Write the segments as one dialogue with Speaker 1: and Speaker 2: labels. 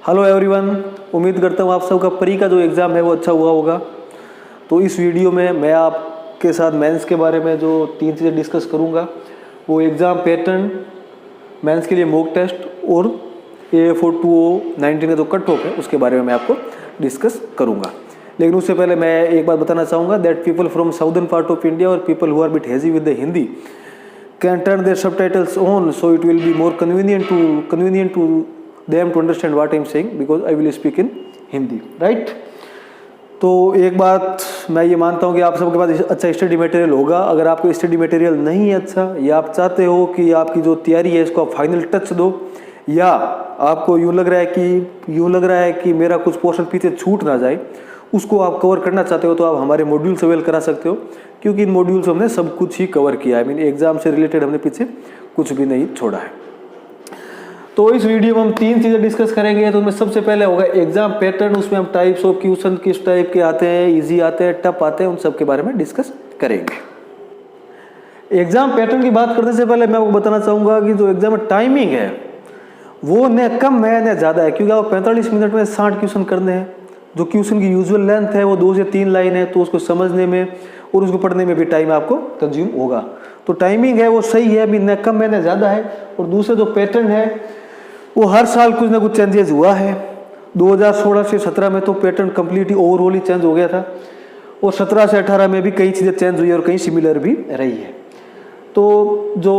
Speaker 1: Hello everyone, उम्मीद करता हूँ आप सबका प्री का जो एग्ज़ाम है वो अच्छा हुआ होगा। तो इस वीडियो में मैं आपके साथ मेंस के बारे में जो 3 चीज़ें डिस्कस करूँगा, वो एग्ज़ाम पैटर्न, मेंस के लिए मॉक टेस्ट और AF 2019 का जो कट ऑफ है उसके बारे में मैं आपको डिस्कस करूँगा। लेकिन उससे पहले मैं एक बात बताना चाहूँगा that people from southern part of India और people who are bit hazy with the Hindi can turn their subtitles on, so it will be more convenient to them to understand what I am saying because I will speak in Hindi, right? तो एक बात मैं ये मानता हूँ कि आप सबके पास अच्छा स्टडी मटेरियल होगा। अगर आपको स्टडी मटेरियल नहीं है अच्छा, या आप चाहते हो कि आपकी जो तैयारी है इसको आप फाइनल टच दो, या आपको यूँ लग रहा है कि मेरा कुछ पोर्शन पीछे छूट ना जाए, उसको आप कवर करना चाहते हो, तो आप हमारे मॉड्यूल्स अवेल करा सकते हो, क्योंकि इन मॉड्यूल्स हमने सब कुछ ही कवर किया है। एग्जाम से रिलेटेड हमने पीछे कुछ भी नहीं छोड़ा है। तो इस वीडियो में हम 3 चीज़ें डिस्कस करेंगे। तो उसमें सबसे पहले होगा एग्जाम पैटर्न, उसमें हम टाइप्स ऑफ क्वेश्चन किस टाइप के आते हैं, इजी आते हैं, टफ आते हैं, उन सब के बारे में डिस्कस करेंगे। एग्जाम पैटर्न की बात करने से पहले मैं आपको बताना चाहूँगा कि जो एग्जाम टाइमिंग है वो न कम है न ज़्यादा है, क्योंकि आप 45 मिनट में 60 क्वेश्चन करने हैं। जो क्वेश्चन की यूजुअल लेंथ है वो 2 से 3 लाइन है, तो उसको समझने में और उसको पढ़ने में भी टाइम आपको कंज्यूम होगा। तो टाइमिंग है वो सही है, अभी न कम है न ज़्यादा है। और दूसरा जो पैटर्न है वो हर साल कुछ ना कुछ चेंजेस हुआ है। 2016 से 17 में तो पैटर्न कम्प्लीटली ओवरऑल ही चेंज हो गया था, और 17 से 18 में भी कई चीज़ें चेंज हुई और कई सिमिलर भी रही है। तो जो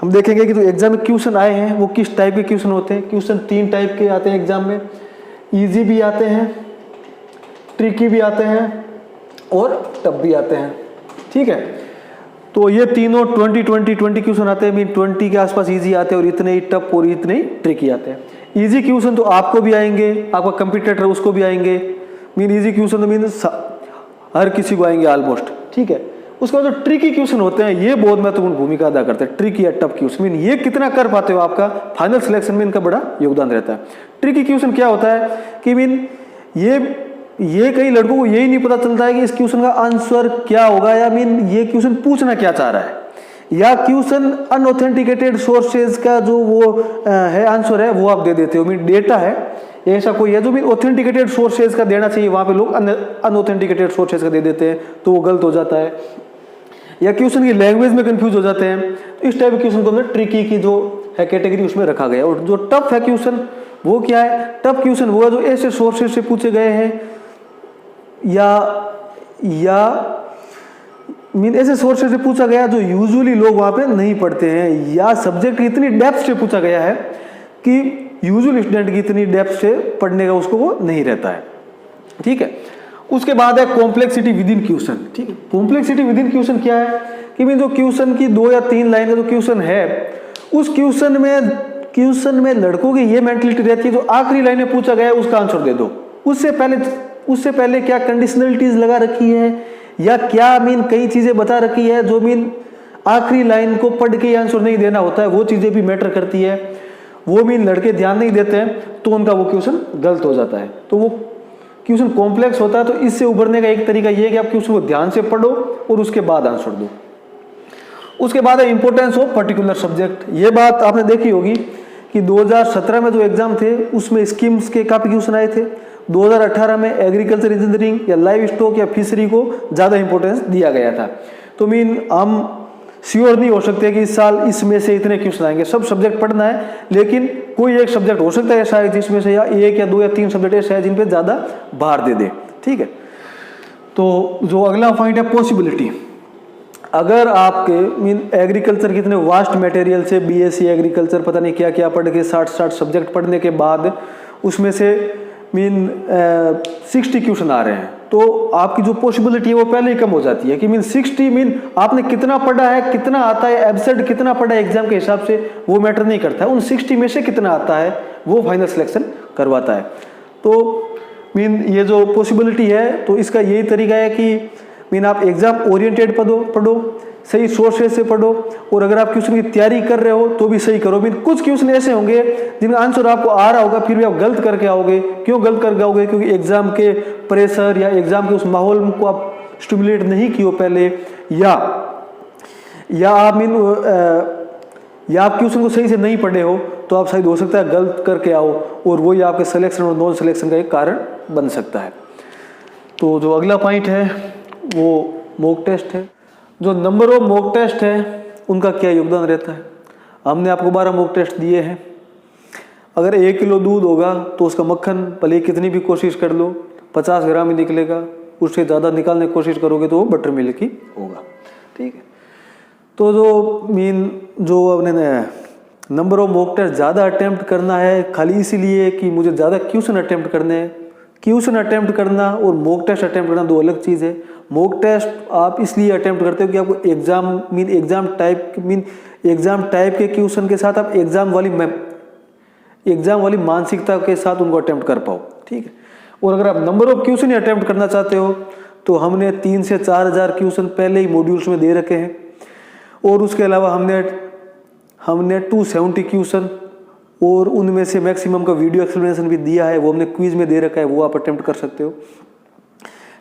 Speaker 1: हम देखेंगे कि जो एग्जाम में क्वेश्चन आए हैं वो किस टाइप के क्वेश्चन होते हैं। क्वेश्चन 3 टाइप के आते हैं एग्जाम में, ईजी भी आते हैं, ट्रिकी भी आते हैं और टफ भी आते हैं। ठीक है, तो ये तीनों 20 क्वेश्चन आते हैं। 20 के आसपास इजी आते हैं और इतने ही टफ और इतने ही ट्रिकी आते हैं। इजी क्वेश्चन तो आपको भी आएंगे, आपका कंपटीटर उसको भी आएंगे। इजी क्वेश्चन तो हर किसी को आएंगे ऑलमोस्ट। ठीक है, उसके बाद जो ट्रिकी क्वेश्चन होते हैं ये बहुत महत्वपूर्ण भूमिका अदा करते हैं। ट्रिकी या टफ क्वेश्चन ये कितना कर पाते हो, आपका फाइनल सिलेक्शन में इनका बड़ा योगदान रहता है। ट्रिकी क्वेश्चन क्या होता है कि ये कई लड़कों को यही नहीं पता चलता है कि इस क्वेश्चन का आंसर क्या होगा, या ये क्वेश्चन पूछना क्या चाह रहा है, या क्वेश्चन अनऑथेंटिकेटेड सोर्सेज का जो वो है आंसर है वो आप दे देते हो। डेटा है ऐसा कोई है जो भी ऑथेंटिकेटेड सोर्सेज का देना चाहिए, वहां पे लोग अनऑथेंटिकेटेड सोर्सेज का दे देते हैं, तो वो गलत हो जाता है। या क्वेश्चन की लैंग्वेज में कंफ्यूज हो जाते हैं। तो इस टाइप के क्वेश्चन को ट्रिकी की जो है कैटेगरी उसमें रखा गया। और जो टफ है क्वेश्चन वो क्या है, टफ क्वेश्चन वो है जो ऐसे सोर्सेज से पूछे गए हैं या ऐसे सोर्सेज से पूछा गया जो यूजुअली लोग वहां पे नहीं पढ़ते हैं, या सब्जेक्ट इतनी डेप्थ से पूछा गया है कि यूजुअल स्टूडेंट की इतनी डेप्थ से पढ़ने का उसको वो नहीं रहता है। ठीक है, उसके बाद है कॉम्प्लेक्सिटी विद इन क्वेश्चन। ठीक है, कॉम्प्लेक्सिटी विद इन क्वेश्चन क्या है कि जो क्वेश्चन की 2 या 3 लाइन का जो क्वेश्चन है, उस क्वेश्चन में लड़कों की ये मेंटलिटी रहती है जो आखिरी लाइन में पूछा गया है उसका आंसर दे दो। उससे पहले क्या कंडीशनलिटीज लगा रखी है, या क्या कई चीजें बता रखी है जो आखिरी लाइन को पढ़ के आंसर नहीं देना होता है, वो चीजें भी मैटर करती है। वो लड़के ध्यान नहीं देते हैं तो उनका वो क्वेश्चन गलत हो जाता है। तो वो क्वेश्चन कॉम्प्लेक्स होता है। तो इससे उभरने का एक तरीका ये है कि आप क्वेश्चन को ध्यान से पढ़ो और उसके बाद आंसर दो। उसके बाद है इंपॉर्टेंस ऑफ पर्टिकुलर सब्जेक्ट। ये बात आपने देखी होगी कि 2017 में जो एग्जाम थे उसमें स्कीम्स के काफी क्वेश्चन आए थे। 2018 में एग्रीकल्चर इंजीनियरिंग या लाइव स्टॉक या फिशरी को ज़्यादा इंपॉर्टेंस दिया गया था। तो हम श्योर नहीं हो सकते कि इस साल इसमें से इतने क्वेश्चन आएंगे। सब सब्जेक्ट पढ़ना है, लेकिन कोई एक सब्जेक्ट हो सकता है शायद जिसमें से या 1 या 2 या 3 सब्जेक्ट ऐसे हैं जिन पे ज़्यादा भार दे दे। ठीक है, तो जो अगला पॉइंट है पॉसिबिलिटी। अगर आपके एग्रीकल्चर के इतने वास्ट मटेरियल से BSc एग्रीकल्चर पता नहीं क्या क्या पढ़ के 60 सब्जेक्ट पढ़ने के बाद उसमें से 60 क्वेश्चन आ रहे हैं, तो आपकी जो पॉसिबिलिटी है वो पहले ही कम हो जाती है कि 60 आपने कितना पढ़ा है, कितना आता है, एब्सेंट कितना पढ़ा है एग्जाम के हिसाब से वो मैटर नहीं करता है। उन 60 में से कितना आता है वो फाइनल सिलेक्शन करवाता है। तो ये जो पॉसिबिलिटी है, तो इसका यही तरीका है कि आप एग्जाम ओरिएंटेड पढ़ो, सही सोर्सेज से पढ़ो, और अगर आप क्वेश्चन की तैयारी कर रहे हो तो भी सही करो। कुछ क्वेश्चन ऐसे होंगे जिनका आंसर आपको आ रहा होगा फिर भी आप गलत करके आओगे। क्यों गलत करके आओगे? क्योंकि एग्जाम के प्रेशर या एग्जाम के उस माहौल को आप स्टिमुलेट नहीं किए पहले, या आप या आप क्वेश्चन को सही से नहीं पढ़े हो तो आप शायद हो सकता है गलत करके आओ और वही आपके सिलेक्शन और नॉन सिलेक्शन का एक कारण बन सकता है। तो जो अगला पॉइंट है वो मॉक टेस्ट है। जो नंबर ऑफ मॉक टेस्ट है उनका क्या योगदान रहता है। हमने आपको 12 मॉक टेस्ट दिए हैं। अगर 1 किलो दूध होगा तो उसका मक्खन भले कितनी भी कोशिश कर लो 50 ग्राम ही निकलेगा, उससे ज़्यादा निकालने की कोशिश करोगे तो वो बटर मिल्क ही होगा। ठीक है, तो जो अपने नंबर ऑफ मॉक टेस्ट ज़्यादा अटेम्प्ट करना है खाली इसीलिए कि मुझे ज़्यादा क्वेश्चन अटेम्प्ट करने हैं। क्वेश्चन अटेम्प्ट करना और मॉक टेस्ट अटेम्प्ट करना दो अलग चीज़ है। मॉक टेस्ट आप इसलिए अटेम्प्ट करते हो कि आपको एग्जाम टाइप के क्वेश्चन के साथ आप एग्जाम वाली मानसिकता के साथ उनको अटेम्प्ट कर पाओ। ठीक है, और अगर आप number of question he attempt करना चाहते हो तो हमने 3 से 4,000 क्वेश्चन पहले ही मॉड्यूल्स में दे रखे हैं और उसके अलावा हमने 270 क्वेश्चन और उनमें से मैक्सिमम का वीडियो एक्सप्लेनेशन भी दिया है, वो हमने क्विज में दे रखा है, वो आप अटेम्प्ट कर सकते हो।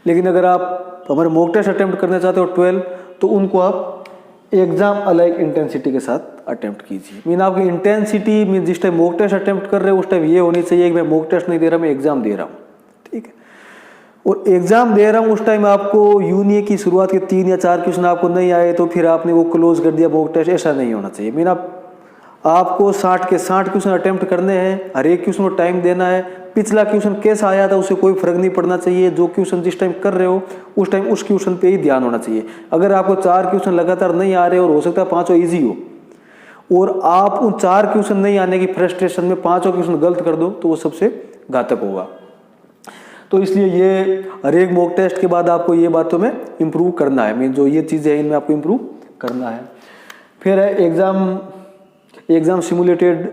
Speaker 1: लेकिन अगर आप हमारे मॉक टेस्ट अटेम्प्ट करना चाहते हो 12 तो उनको आप एग्जाम अलाइक इंटेंसिटी के साथ अटेम्प्ट कीजिए। आपकी इंटेंसिटी जिस टाइम मॉक टेस्ट अटेम्प्ट कर रहे हो उस टाइम ये होनी चाहिए कि मैं मॉक टेस्ट नहीं दे रहा, मैं एग्जाम दे रहा हूँ। ठीक है, और एग्जाम दे रहा हूँ उस टाइम आपको यूं नहीं है कि शुरुआत के 3 या 4 क्वेश्चन आपको नहीं आए तो फिर आपने वो क्लोज कर दिया मॉक टेस्ट, ऐसा नहीं होना चाहिए। आपको 60 के 60 क्वेश्चन अटेम्प्ट करने हैं, हर एक क्वेश्चन को टाइम देना है। पिछला क्वेश्चन कैसा आया था उससे कोई फर्क नहीं पड़ना चाहिए, जो क्वेश्चन जिस टाइम कर रहे हो उस टाइम उस क्वेश्चन पे ही ध्यान होना चाहिए। अगर आपको 4 क्वेश्चन लगातार नहीं आ रहे और हो सकता है 5 ईजी हो और आप उन 4 क्वेश्चन नहीं आने की फ्रस्ट्रेशन में 5 क्वेश्चन गलत कर दो तो वो सबसे घातक होगा। तो इसलिए ये हर एक मॉक टेस्ट के बाद आपको ये बातों में इम्प्रूव करना है। जो ये चीज़ें हैं इनमें आपको इम्प्रूव करना है। फिर है एग्ज़ाम सिमुलेटेड।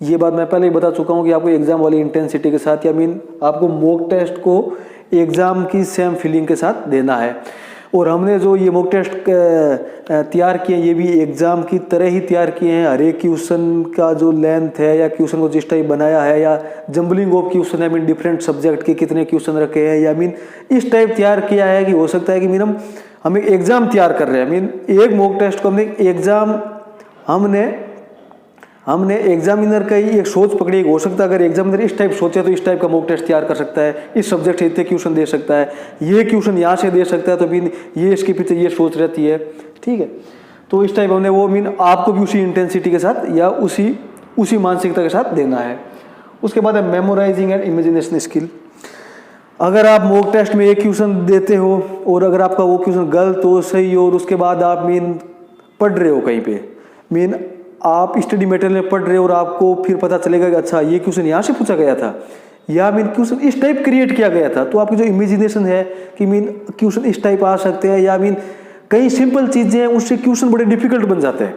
Speaker 1: ये बात मैं पहले ही बता चुका हूँ कि आपको एग्ज़ाम वाली इंटेंसिटी के साथ या आपको मॉक टेस्ट को एग्ज़ाम की सेम फीलिंग के साथ देना है। और हमने जो ये मॉक टेस्ट तैयार किए ये भी एग्ज़ाम की तरह ही तैयार किए हैं। हर एक क्वेश्चन का जो लेंथ है या क्वेश्चन को जिस टाइप बनाया है या जम्बलिंग ऑफ क्वेश्चन है डिफरेंट सब्जेक्ट के कितने क्वेश्चन रखे हैं या इस टाइप तैयार किया है कि हो सकता है कि हम एक एग्ज़ाम तैयार कर रहे हैं। एक मॉक टेस्ट को हमने एग्जामिनर का ही एक सोच पकड़ी। हो सकता है अगर एग्जामिनर इस टाइप सोचे तो इस टाइप का मॉक टेस्ट तैयार कर सकता है, इस सब्जेक्ट से इतने क्वेश्चन दे सकता है, ये क्वेश्चन यहाँ से दे सकता है, तो ये इसके पीछे ये सोच रहती है। ठीक है, तो इस टाइप हमने वो आपको भी उसी इंटेंसिटी के साथ या उसी मानसिकता के साथ देना है। उसके बाद है मेमोराइजिंग एंड इमेजिनेशन स्किल। अगर आप मॉक टेस्ट में एक क्वेश्चन देते हो और अगर आपका वो क्वेश्चन गलत हो सही हो और उसके बाद आप पढ़ रहे हो कहीं पे आप स्टडी मटेरियल में पढ़ रहे हो और आपको फिर पता चलेगा कि अच्छा ये क्वेश्चन यहाँ से पूछा गया था या क्वेश्चन इस टाइप क्रिएट किया गया था, तो आपकी जो इमेजिनेशन है कि क्वेश्चन इस टाइप आ सकते हैं या कई सिंपल चीज़ें हैं उससे क्वेश्चन बड़े डिफिकल्ट बन जाते हैं,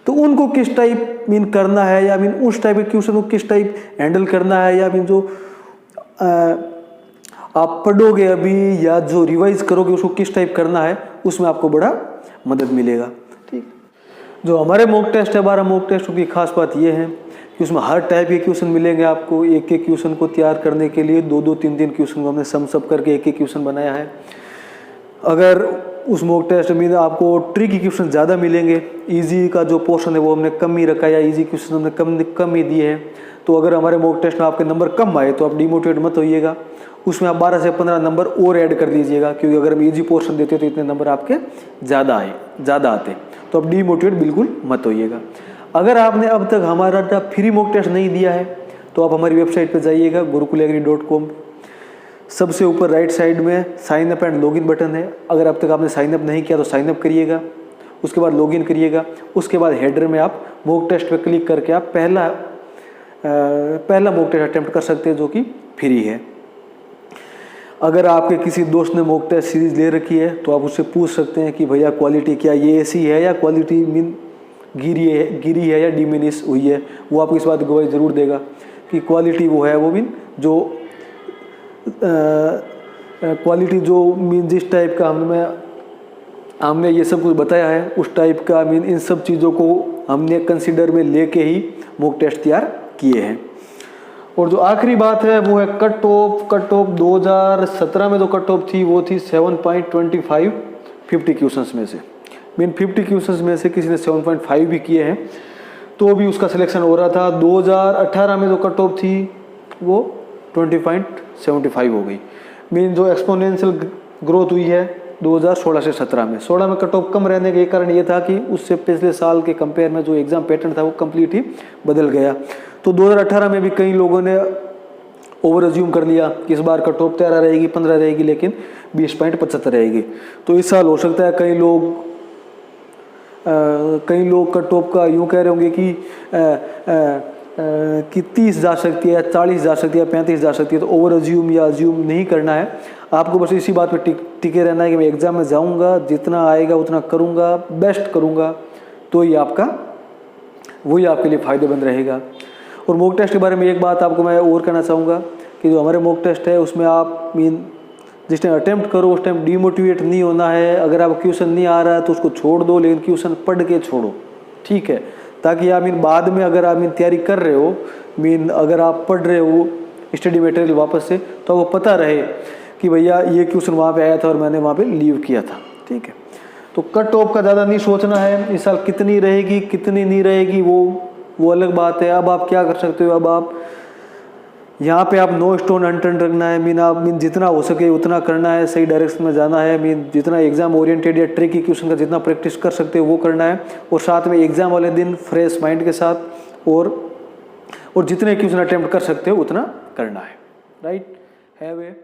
Speaker 1: तो उनको किस टाइप करना है या उस टाइप के क्वेश्चन को किस टाइप हैंडल करना है या जो आप पढ़ोगे अभी या जो रिवाइज करोगे उसको किस टाइप करना है, उसमें आपको बड़ा मदद मिलेगा। ठीक, जो हमारे मॉक टेस्ट है 12 मॉक टेस्ट की खास बात यह है कि उसमें हर टाइप के क्वेश्चन मिलेंगे आपको। एक एक क्वेश्चन को तैयार करने के लिए 2-2 3-3 क्वेश्चन को हमने सम करके एक एक क्वेश्चन बनाया है। अगर उस मॉक टेस्ट में आपको ट्रिकी क्वेश्चन ज़्यादा मिलेंगे, इजी का जो पोर्शन है वो हमने कम ही रखा या इजी क्वेश्चन हमने कम ही दिए हैं, तो अगर हमारे मॉक टेस्ट में आपके नंबर कम आए तो आप डिमोटिवेट मत होइएगा, उसमें आप 12 से 15 नंबर और ऐड कर दीजिएगा, क्योंकि अगर हम इजी पोर्शन देते तो इतने नंबर आपके ज़्यादा आते, तो आप डिमोटिवेट बिल्कुल मत होइएगा। अगर आपने अब तक हमारा फ्री मॉक टेस्ट नहीं दिया है तो आप हमारी वेबसाइट पर जाइएगा gurukulagri.com। सबसे ऊपर राइट साइड में sign up and login button है। अगर अब तक आपने साइन अप नहीं किया तो साइन अप करिएगा, उसके बाद लॉगिन करिएगा, उसके बाद हेडर में आप मॉक टेस्ट पर क्लिक करके आप पहला मॉक टेस्ट अटेम्प्ट कर सकते हैं जो कि फ्री है। अगर आपके किसी दोस्त ने मॉक टेस्ट सीरीज ले रखी है तो आप उससे पूछ सकते हैं कि भैया क्वालिटी क्या ये ऐसी है या क्वालिटी गिरी है या डिमिनिश हुई है। वो आपको इस बात की गवाही ज़रूर देगा कि क्वालिटी वो है, वो जो क्वालिटी जो जिस टाइप का हमने ये सब कुछ बताया है उस टाइप का इन सब चीज़ों को हमने कंसिडर में लेके ही मॉक टेस्ट तैयार किए हैं। और जो आखिरी बात है वो है कट ऑफ 2017 में जो कट ऑफ थी वो थी 7.25 50 क्वेश्चंस में से। मीन 50 क्वेश्चंस में से किसी ने 7.5 भी किए हैं, तो भी उसका सिलेक्शन हो रहा था। 2018 में जो कट ऑफ थी वो 20.75 हो गई। मीन जो एक्सपोनेंशियल ग्रोथ हुई है 2016 से 17 में। 16 में कट ऑफ कम रहने का एक कारण ये था कि उससे पिछले साल के कंपेयर में जो एग्ज़ाम पैटर्न था वो कम्प्लीट ही बदल गया। तो 2018 में भी कई लोगों ने ओवर अज्यूम कर लिया कि इस बार कट ऑफ 13 रहेगी, 15 रहेगी, लेकिन 20.75 रहेगी। तो इस साल हो सकता है कई लोग कट ऑफ का यूँ कह रहे होंगे कि 30 जा सकती है, 40 जा सकती है, 35 जा सकती है। तो ओवर अज्यूम या अज्यूम नहीं करना है, आपको बस इसी बात पे टिके रहना है कि मैं एग्ज़ाम में जाऊंगा, जितना आएगा उतना करूंगा, बेस्ट करूंगा, तो ही वही आपके लिए फ़ायदेमंद रहेगा। और मॉक टेस्ट के बारे में एक बात आपको मैं और कहना चाहूँगा कि जो हमारे मॉक टेस्ट है उसमें आप जिस टाइम अटेम्प्ट करो उस टाइम डीमोटिवेट नहीं होना है। अगर आप क्वेश्चन नहीं आ रहा है तो उसको छोड़ दो, लेकिन क्वेश्चन पढ़ के छोड़ो, ठीक है, ताकि आप बाद में अगर आप तैयारी कर रहे हो, अगर आप पढ़ रहे हो स्टडी मटेरियल वापस से, तो वो पता रहे कि भैया ये क्वेश्चन वहाँ पे आया था और मैंने वहाँ पे लीव किया था, ठीक है। तो कट ऑफ का ज़्यादा नहीं सोचना है, इस साल कितनी रहेगी कितनी नहीं रहेगी वो अलग बात है। अब आप क्या कर सकते हो, अब आप यहाँ पे आप नो स्टोन अनटर्न रखना है। जितना हो सके उतना करना है, सही डायरेक्शन में जाना है। जितना एग्जाम ओरिएंटेड या ट्रिकी क्वेश्चन का जितना प्रैक्टिस कर सकते हो वो करना है, और साथ में एग्जाम वाले दिन फ्रेश माइंड के साथ और जितने क्वेश्चन अटेम्प्ट कर सकते हो उतना करना है। Right, have a